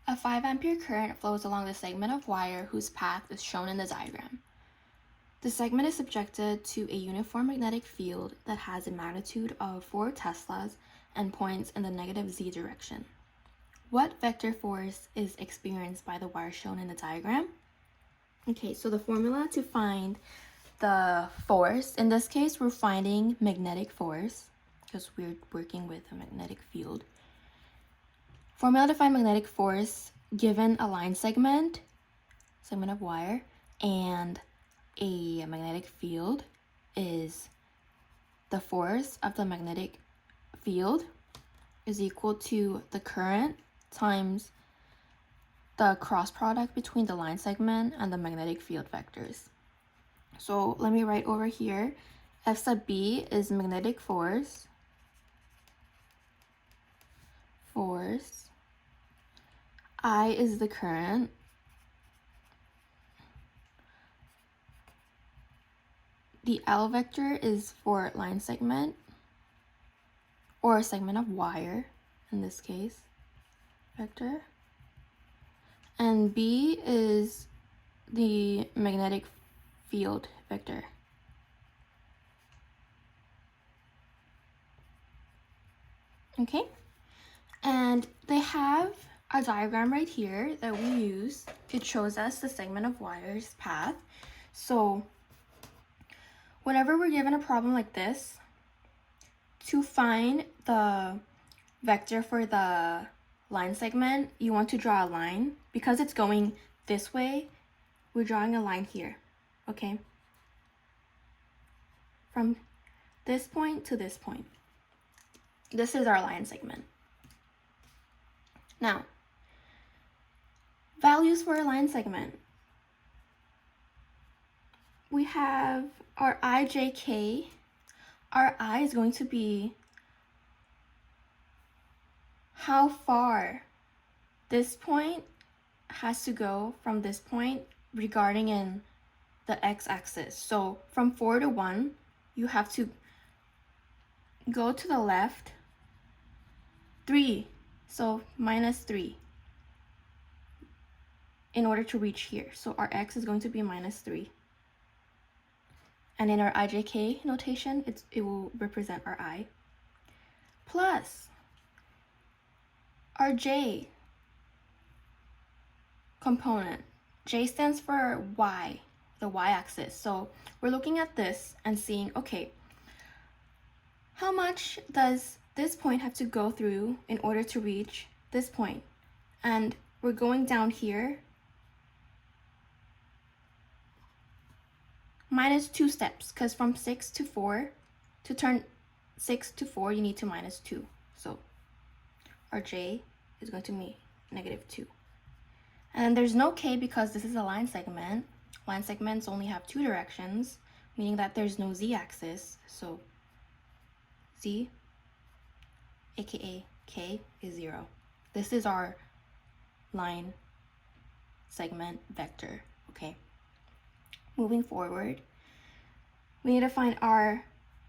A 5 ampere current flows along the segment of wire whose path is shown in the diagram. The segment is subjected to a uniform magnetic field that has a magnitude of 4 teslas and points in the negative z direction. What vector force is experienced by the wire shown in the diagram? Okay, so the formula to find the force, in this case, we're finding magnetic force because we're working with a magnetic field. Formula to find magnetic force given a line segment of wire, and a magnetic field is the force of the magnetic field is equal to the current times the cross product between the line segment and the magnetic field vectors. So let me write over here, F sub B is magnetic force, I is the current, the L vector is for line segment, or a segment of wire, in this case, vector. And B is the magnetic field vector. Okay, and they have a diagram right here that we use. It shows us the segment of wire's path. So whenever we're given a problem like this, to find the vector for the line segment, you want to draw a line. Because it's going this way, we're drawing a line here, okay? From this point to this point. This is our line segment. Now, values for a line segment. We have our IJK. Our I is going to be how far this point has to go from this point regarding in the x-axis. So from 4 to 1, you have to go to the left 3, so minus 3 in order to reach here. So our x is going to be minus 3. And in our IJK notation, it will represent our I. Plus our J component. J stands for Y, the y-axis. So we're looking at this and seeing, okay, how much does this point have to go through in order to reach this point? And we're going down here minus 2 steps, because from 6 to 4, to turn 6 to 4, you need to minus 2. So our J is going to be negative 2. And then there's no K because this is a line segment. Line segments only have 2 directions, meaning that there's no z-axis. So z, aka K, is 0. This is our line segment vector, okay? Moving forward, we need to find our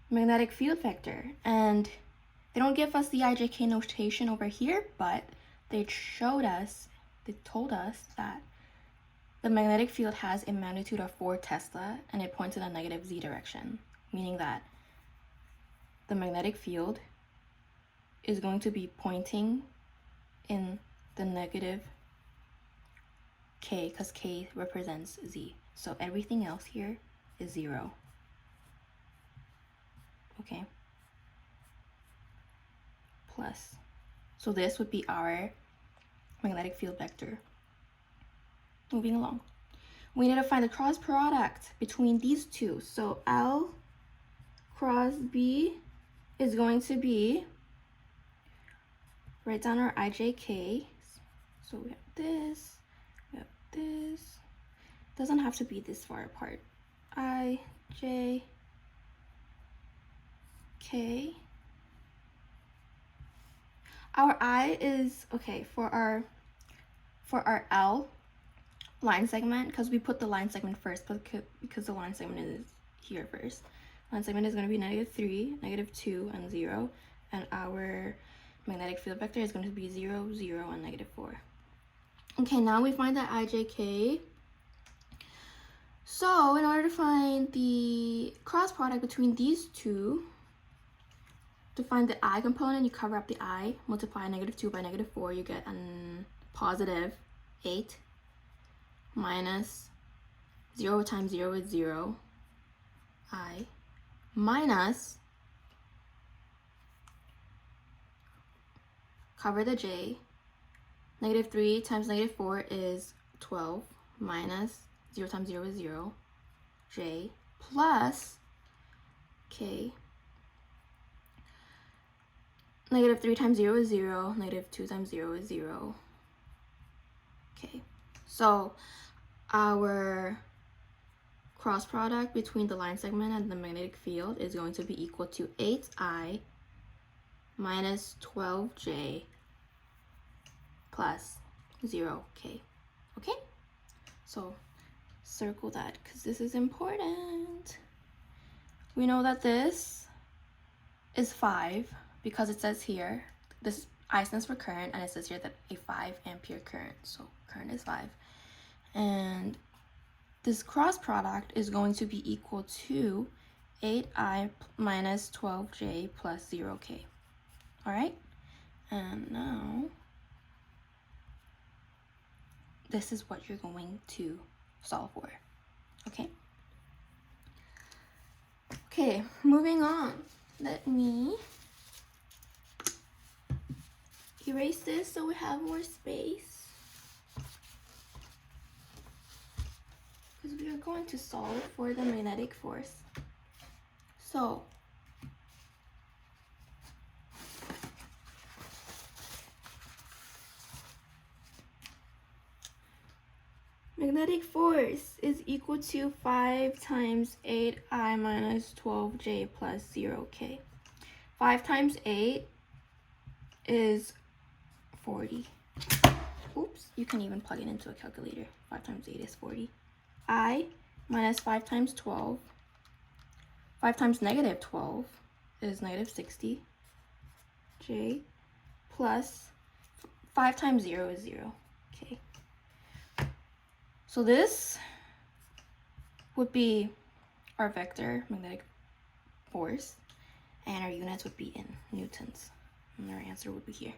magnetic field vector, and they don't give us the IJK notation over here, but they told us that the magnetic field has a magnitude of 4 Tesla and it points in a negative z direction, meaning that the magnetic field is going to be pointing in the negative K, because K represents z. So everything else here is 0. Okay. Plus. So this would be our magnetic field vector. Moving along. We need to find the cross product between these two. So L cross B is going to be, write down our IJK. So we have this, doesn't have to be this far apart. IJK. Our I is, okay, for our L line segment, because we put the line segment first, because the line segment is here first. Line segment is going to be negative 3, negative 2, and 0. And our magnetic field vector is going to be 0, 0, and negative 4. Okay, now we find that IJK. So in order to find the cross product between these two, to find the I component, you cover up the I, multiply -2 by -4, you get a positive 8 minus 0 times 0 is 0, I, minus, cover the J, -3 times -4 is 12, minus 0 times 0 is 0, J, plus K. -3 times 0 is 0, -2 times 0 is 0. Okay, so our cross product between the line segment and the magnetic field is going to be equal to 8I minus 12J plus 0K. Okay, so circle that because this is important. We know that this is 5 because it says here, this I stands for current, and it says here that a 5 ampere current, so current is 5. And this cross product is going to be equal to 8I minus 12J plus 0K. All right, and now this is what you're going to solve for, okay? Okay, moving on. Let me erase this so we have more space, because we are going to solve for the magnetic force. So magnetic force is equal to 5 times 8I minus 12J plus 0K. 5 times 8 is 40. Oops, you can even plug it into a calculator. 5 times 8 is 40. I minus 5 times 12. 5 times -12 is -60. J plus 5 times 0 is 0. Okay. So this would be our vector magnetic force, and our units would be in newtons, and our answer would be here.